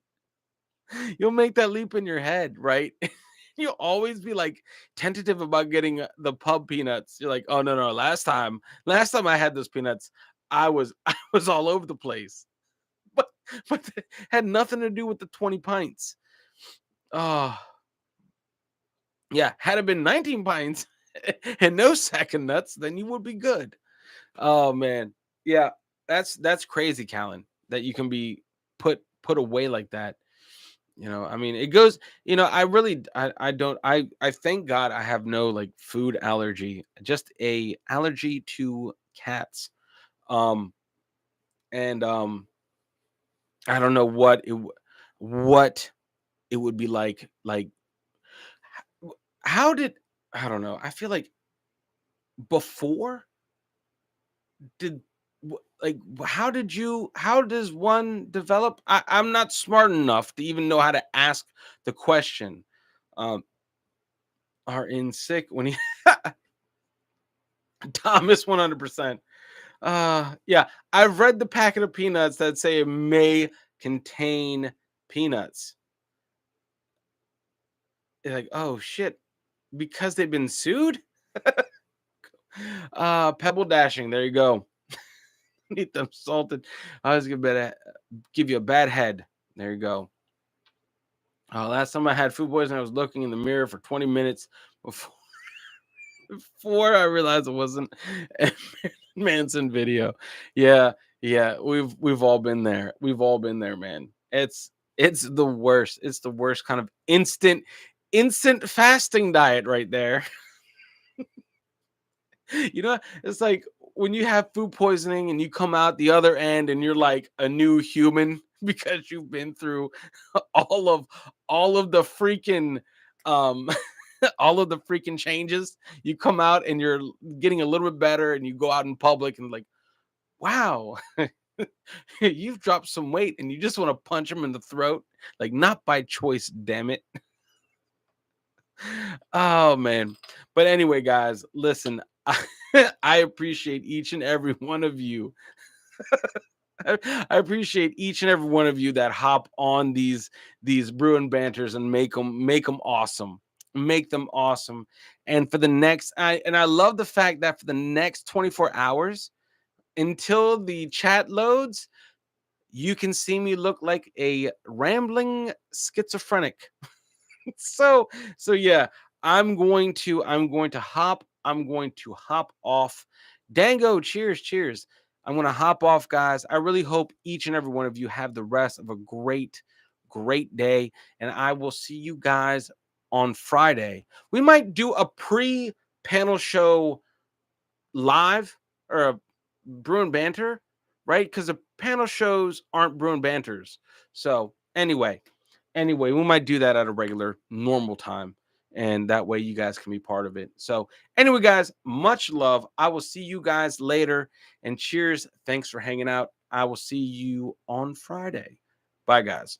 You'll make that leap in your head, right? You'll always be like tentative about getting the pub peanuts. You're like, oh no, last time I had those peanuts, I was all over the place. But it had nothing to do with the 20 pints. Oh yeah, had it been 19 pints and no sack of nuts, then you would be good. Oh man. Yeah, that's crazy, Callan, that you can be put away like that. I mean, it goes, I really I don't I thank God I have no like food allergy, just a allergy to cats. Um and I don't know what it would be like how did I don't know. I feel like before did how does one develop? I'm not smart enough to even know how to ask the question. Um, are in sick when he Thomas 100%. Yeah, I've read the packet of peanuts that say it may contain peanuts. They're like, oh shit, because they've been sued. Pebble dashing. There you go. Need them salted. I was gonna give you a bad head. There you go. Last time I had food poisoning, I was looking in the mirror for 20 minutes before before I realized it wasn't a Manson video. Yeah, yeah, we've all been there. We've all been there, man. It's the worst. It's the worst kind of instant fasting diet right there. You know, it's like when you have food poisoning and you come out the other end and you're like a new human because you've been through all of all of the freaking um all of the freaking changes. You come out and you're getting a little bit better and you go out in public and like, wow, you've dropped some weight and you just want to punch them in the throat. Like, not by choice, damn it. Oh man. But anyway, guys, listen, I appreciate each and every one of you. I appreciate each and every one of you that hop on these brew and banters and make them awesome. Make them awesome. And for the next I love the fact that for the next 24 hours until the chat loads, you can see me look like a rambling schizophrenic. So yeah, I'm going to hop off. Cheers, cheers. I'm going to hop off, guys. I really hope each and every one of you have the rest of a great day, and I will see you guys on Friday. We might do a pre-panel show live, or a brew and banter, right? Because the panel shows aren't brew and banters. So anyway, we might do that at a regular normal time, and that way you guys can be part of it. So anyway, guys, much love. I will see you guys later, and cheers. Thanks for hanging out. I will see you on Friday. Bye, guys.